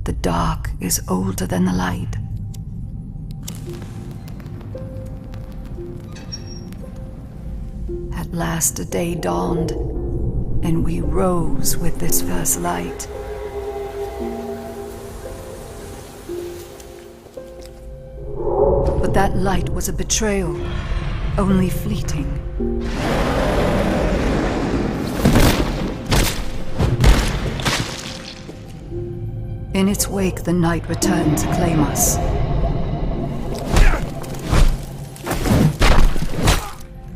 The dark is older than the light. At last a day dawned, and we rose with this first light. But that light was a betrayal, only fleeting. In its wake, the night returned to claim us.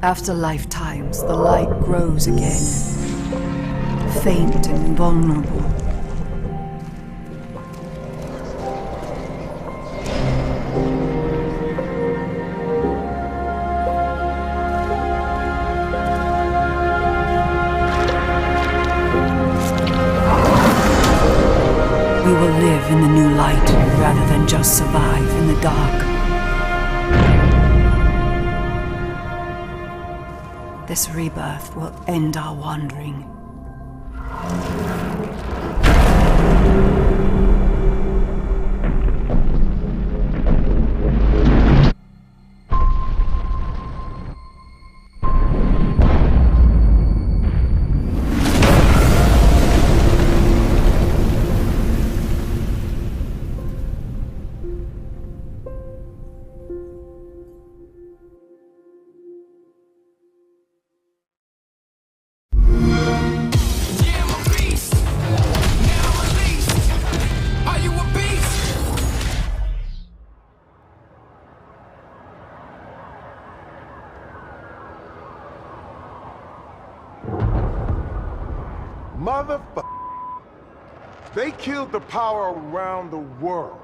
After lifetimes, the light grows again, faint and vulnerable. We will live in the new light rather than just survive in the dark. This rebirth will end our wandering. Motherfucker. They killed the power around the world.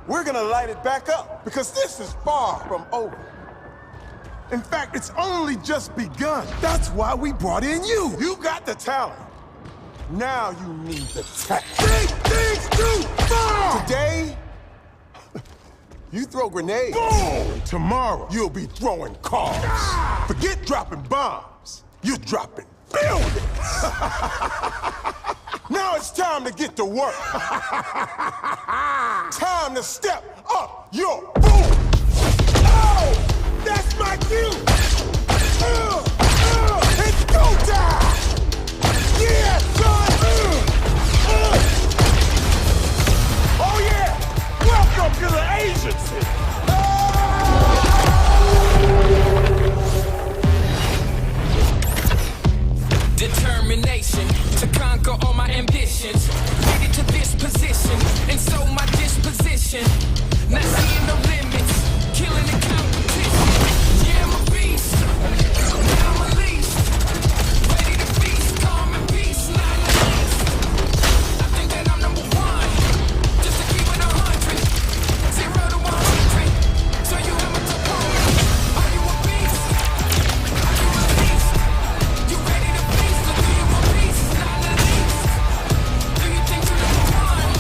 We're gonna light it back up, because this is far from over. In fact, it's only just begun. That's why we brought in you. You got the talent. Now you need the tech. Big things do far! Today, you throw grenades. Boom! Tomorrow, you'll be throwing cars. Ah! Forget dropping bombs. You're dropping buildings. Now it's time to get to work. Time to step up your boom. Oh, that's my cue. It's go time. Yeah, son. Oh yeah. Welcome to the agency. Determination to conquer all my ambitions. Get to this position, and so my disposition. Not seeing no limits, killing the competition. Yeah, I'm a beast. Now I'm released. Ready to feast, calm and peace, not least. I think that I'm number one. Just to keep it 100. 0 to 100. So you have a opponent. Are you a beast? Are you released? You ready to feast? Look, do you a beast? Not the least. Do you think you're number one?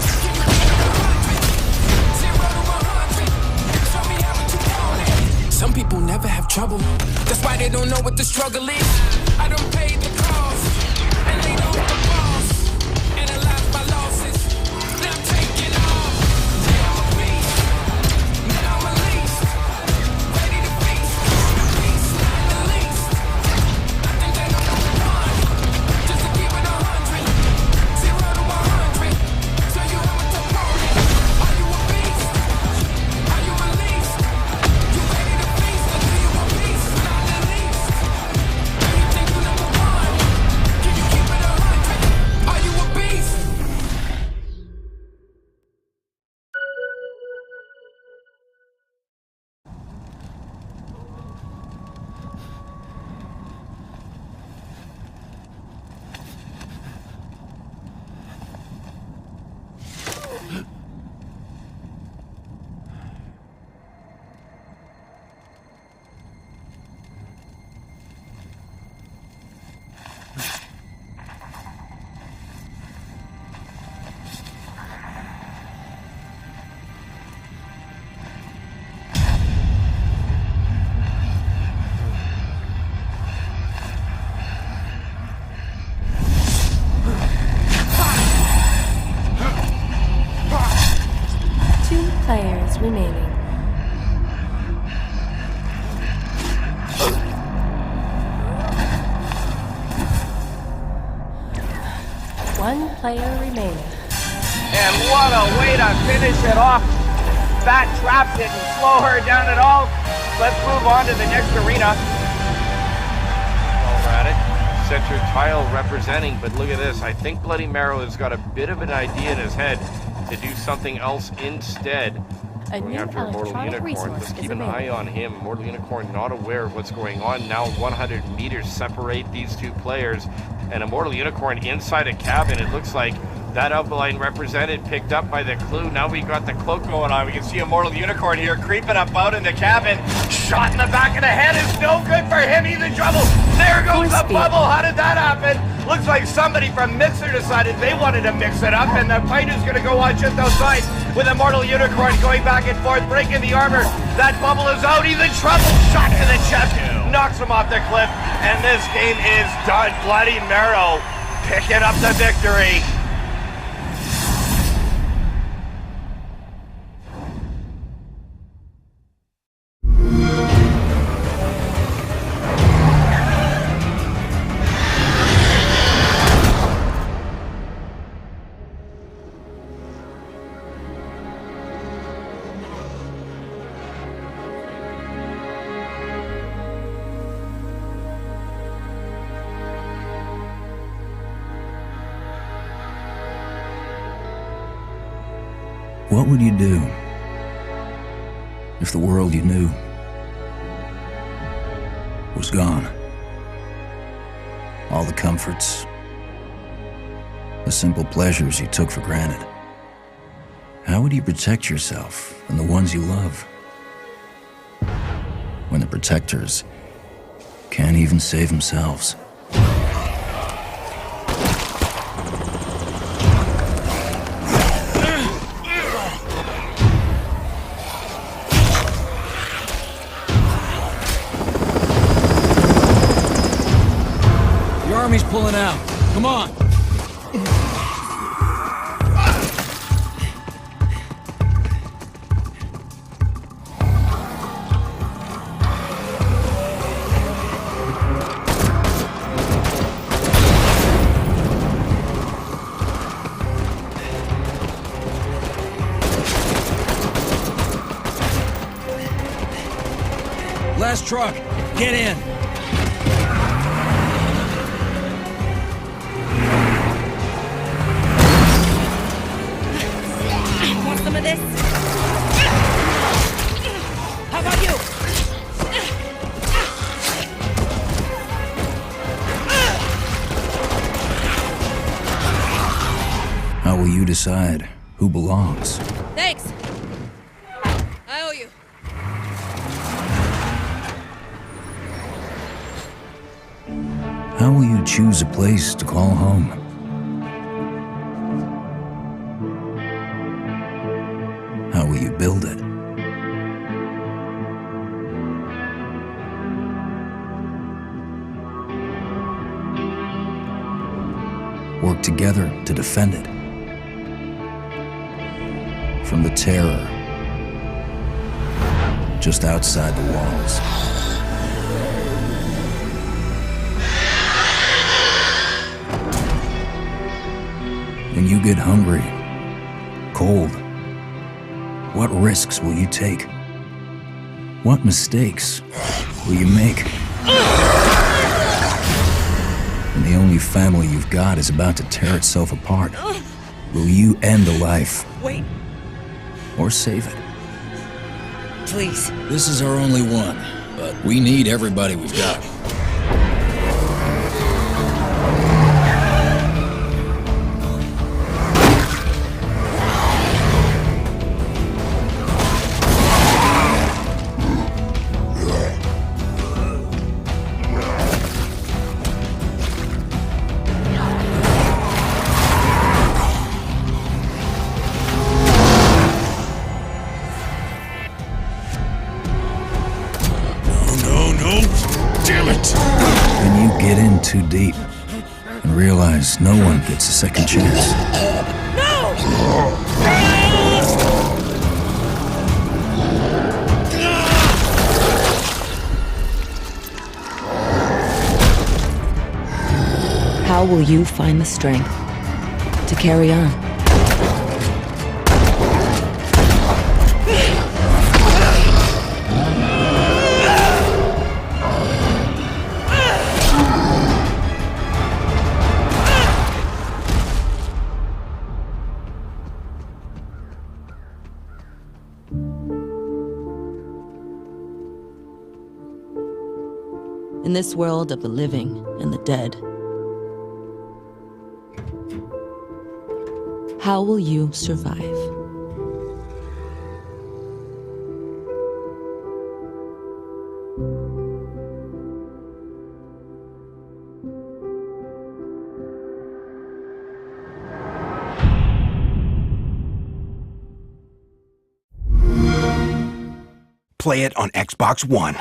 Can you keep it 100? 0 to 100. Show me how much you want it. Some people never have trouble. That's why they don't know what the struggle is. I don't pay the cost, and they don't the boss. Analyze my losses. Now I'm taking off. Yeah, I'm a beast. Now I'm released. Ready to feast. Peace, not the least. I think that I'm number one. Just to keep it 100. 0 to 100. So you have a players remaining. One player remaining. And what a way to finish it off. That trap didn't slow her down at all. Let's move on to the next arena. While we're at it, center tile representing, but look at this. I think Bloody Marrow has got a bit of an idea in his head to do something else instead. Going after Immortal Unicorn. Let's keep an eye on him. Immortal Unicorn not aware of what's going on. Now 100 meters separate these two players. And Immortal Unicorn inside a cabin. It looks like that outline represented, picked up by the clue. Now we got the cloak going on. We can see Immortal Unicorn here creeping up out in the cabin. Shot in the back of the head is no good for him. He's in trouble. There goes the bubble. How did that happen? Looks like somebody from Mixer decided they wanted to mix it up, and the fight is going to go on just outside with Immortal Unicorn going back and forth, breaking the armor. That bubble is out. He's in trouble. Shot to the chest. Knocks him off the cliff, and this game is done. Bloody Marrow picking up the victory. What would you do if the world you knew was gone? All the comforts, the simple pleasures you took for granted. How would you protect yourself and the ones you love when the protectors can't even save themselves? Army's pulling out. Come on. Last truck. Get in. How will you decide who belongs? Thanks. I owe you. How will you choose a place to call home? How will you build it? Work together to defend it from the terror just outside the walls. When you get hungry, cold, what risks will you take? What mistakes will you make? When the only family you've got is about to tear itself apart, will you end a life? Wait. Or save it? Please. This is our only one, but we need everybody we've got. Too deep and realize no one gets a second chance. No! will you find the strength to carry on? In this world of the living and the dead, how will you survive? Play it on Xbox One.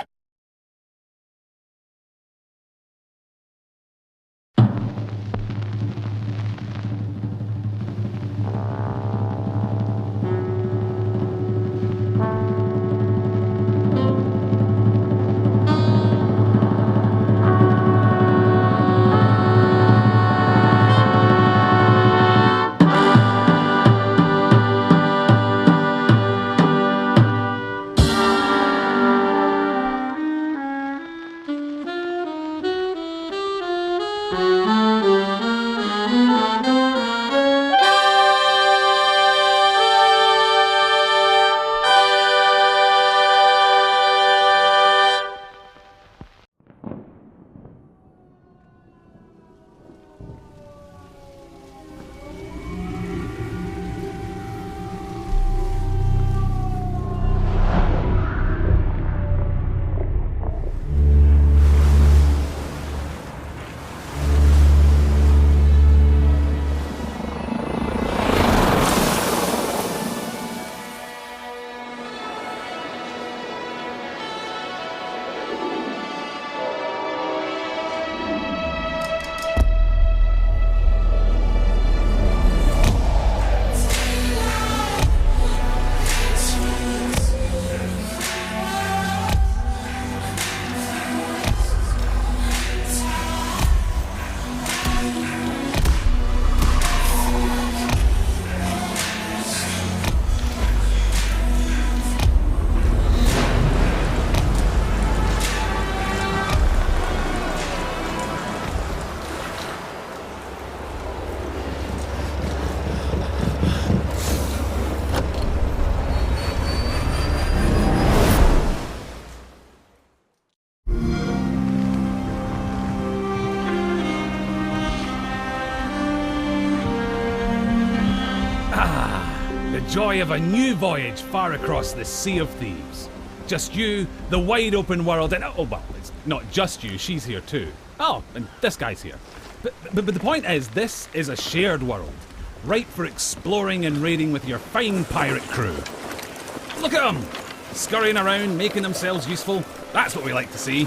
Joy of a new voyage far across the Sea of Thieves. Just you, the wide open world, and oh well, it's not just you, she's here too. Oh, and this guy's here. But the point is, this is a shared world, ripe for exploring and raiding with your fine pirate crew. Look at them! Scurrying around, making themselves useful. That's what we like to see.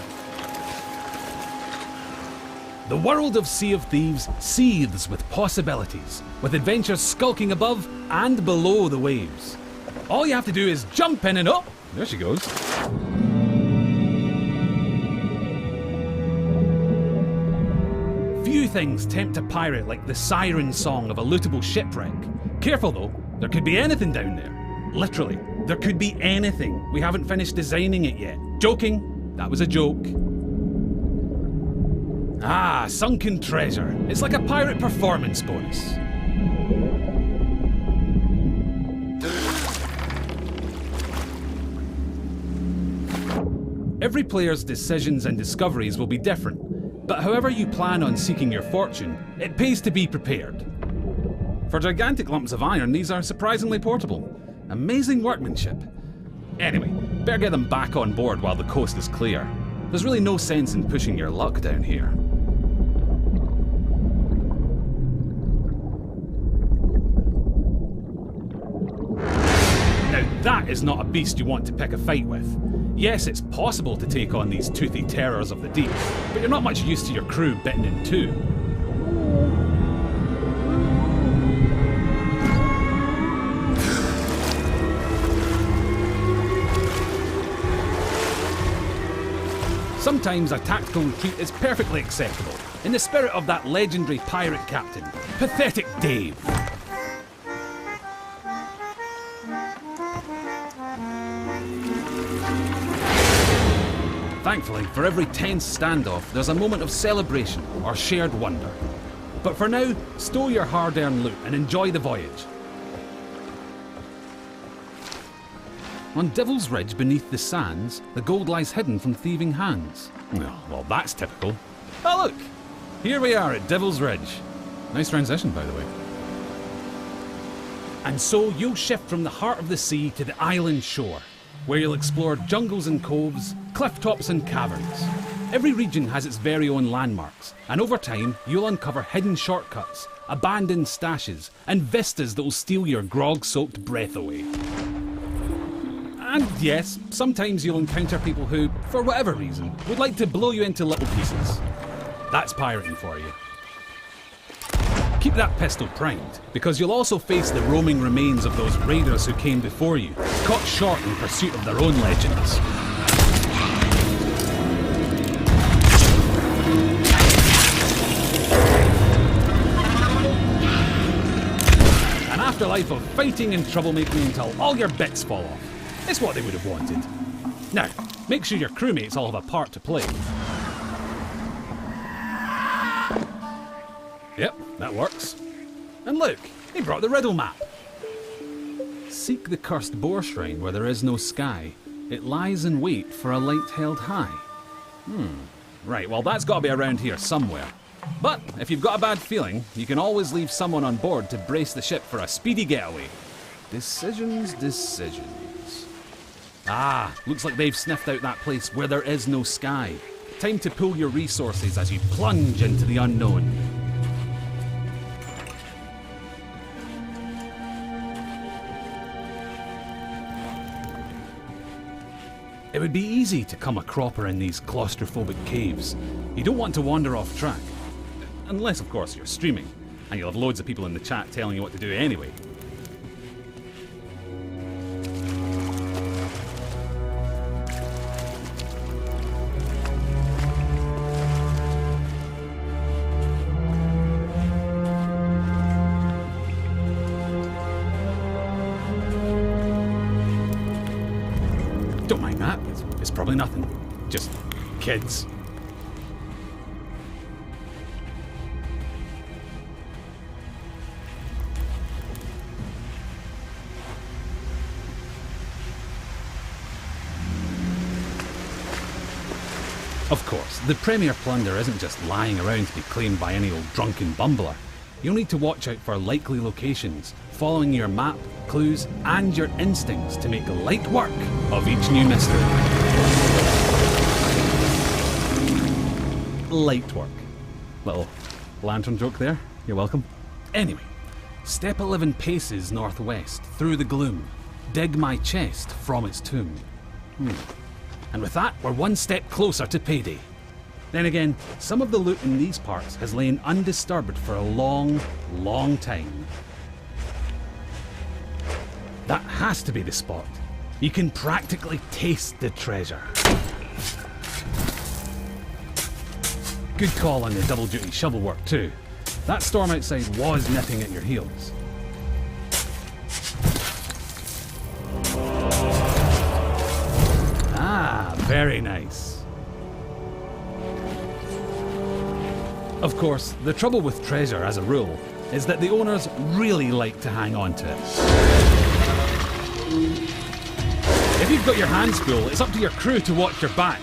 The world of Sea of Thieves seethes with possibilities, with adventures skulking above and below the waves. All you have to do is jump in and oh, there she goes. Few things tempt a pirate like the siren song of a lootable shipwreck. Careful though, there could be anything down there. Literally, there could be anything. We haven't finished designing it yet. Joking, that was a joke. Ah, sunken treasure. It's like a pirate performance bonus. Every player's decisions and discoveries will be different, but however you plan on seeking your fortune, it pays to be prepared. For gigantic lumps of iron, these are surprisingly portable. Amazing workmanship. Anyway, better get them back on board while the coast is clear. There's really no sense in pushing your luck down here. Now that is not a beast you want to pick a fight with. Yes, it's possible to take on these toothy terrors of the deep, but you're not much used to your crew bitten in two. sometimes a tactical retreat is perfectly acceptable, in the spirit of that legendary pirate captain, Pathetic Dave. Thankfully, for every tense standoff, there's a moment of celebration or shared wonder. But for now, stow your hard-earned loot and enjoy the voyage. On Devil's Ridge beneath the sands, the gold lies hidden from thieving hands. Well, that's typical. Oh look! Here we are at Devil's Ridge. Nice transition, by the way. And so you'll shift from the heart of the sea to the island shore, where you'll explore jungles and coves, cliff tops and caverns. Every region has its very own landmarks, and over time you'll uncover hidden shortcuts, abandoned stashes, and vistas that will steal your grog-soaked breath away. And yes, sometimes you'll encounter people who, for whatever reason, would like to blow you into little pieces. That's pirating for you. Keep that pistol primed, because you'll also face the roaming remains of those raiders who came before you, caught short in pursuit of their own legends. An afterlife of fighting and troublemaking until all your bits fall off. It's what they would have wanted. Now, make sure your crewmates all have a part to play. Yep, that works. And look, he brought the riddle map. Seek the cursed boar shrine where there is no sky. It lies in wait for a light held high. Right, well that's got to be around here somewhere. But if you've got a bad feeling, you can always leave someone on board to brace the ship for a speedy getaway. Decisions. Ah, looks like they've sniffed out that place where there is no sky. Time to pool your resources as you plunge into the unknown. It would be easy to come a cropper in these claustrophobic caves. You don't want to wander off track. Unless, of course, you're streaming, and you'll have loads of people in the chat telling you what to do anyway. Don't mind that, it's probably nothing. Just kids. Of course, the premier plunder isn't just lying around to be claimed by any old drunken bumbler. You'll need to watch out for likely locations, following your map, clues, and your instincts to make light work of each new mystery. Light work. Little lantern joke there, you're welcome. Anyway, step 11 paces northwest, through the gloom. Dig my chest from its tomb. And with that, we're one step closer to payday. Then again, some of the loot in these parts has lain undisturbed for a long, long time. That has to be the spot. You can practically taste the treasure. Good call on the double-duty shovel work too. That storm outside was nipping at your heels. Ah, very nice. Of course, the trouble with treasure as a rule is that the owners really like to hang on to it. If you've got your hands full, it's up to your crew to watch your back.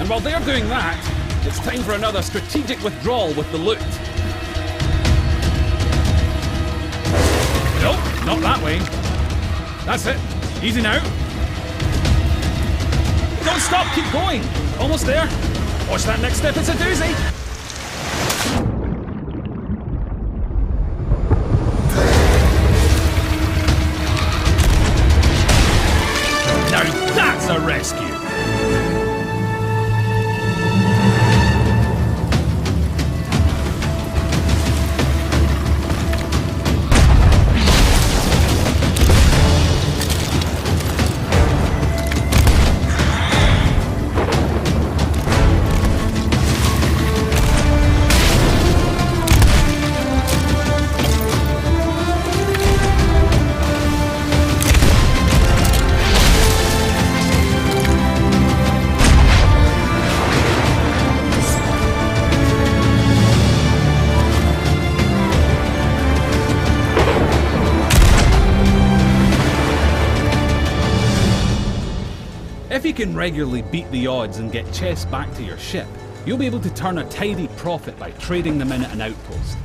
And while they're doing that, it's time for another strategic withdrawal with the loot. Nope, not that way. That's it. Easy now. Don't stop, keep going. Almost there. Watch that next step, it's a doozy. Now that's a rescue. can regularly beat the odds and get chests back to your ship, you'll be able to turn a tidy profit by trading them in at an outpost.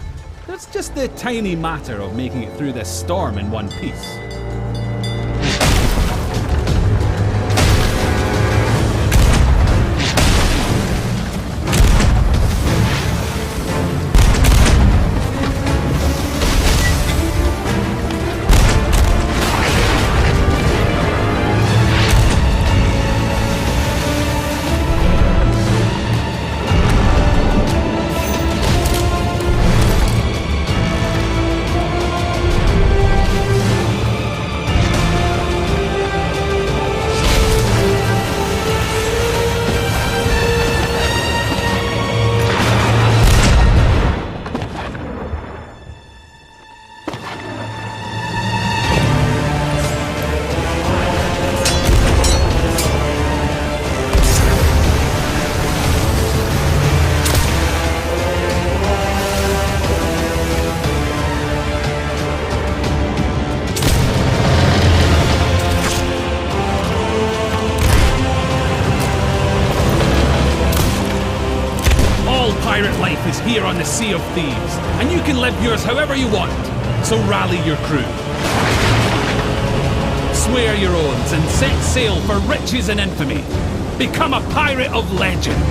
It's just the tiny matter of making it through this storm in one piece. Pirate life is here on the Sea of Thieves, and you can live yours however you want. So rally your crew. Swear your oaths and set sail for riches and infamy. Become a pirate of legend.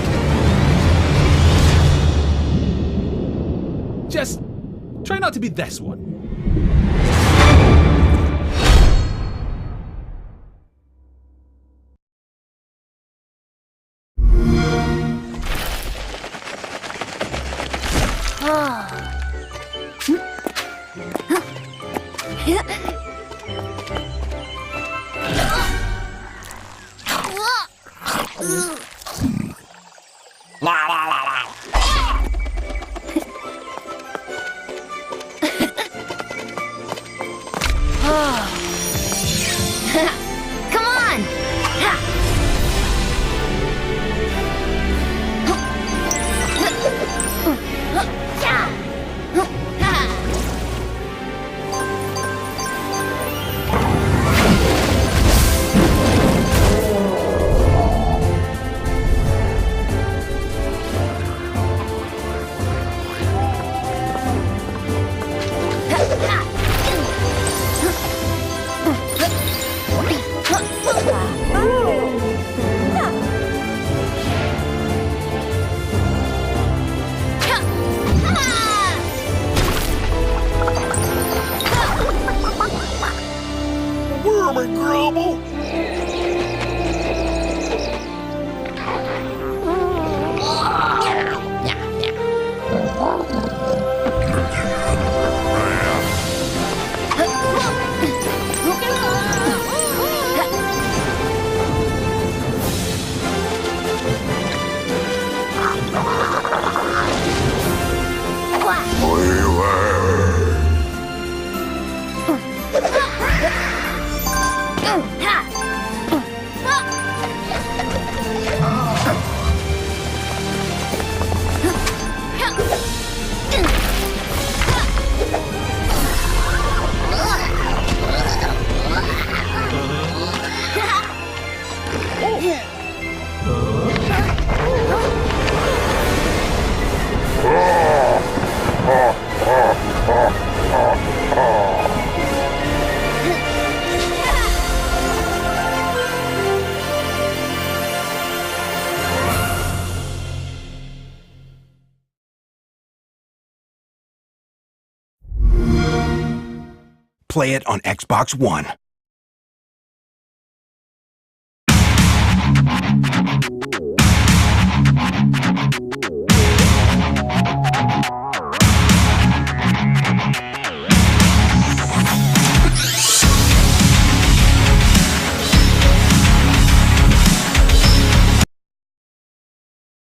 Just try not to be this one. Come on! Play it on Xbox One.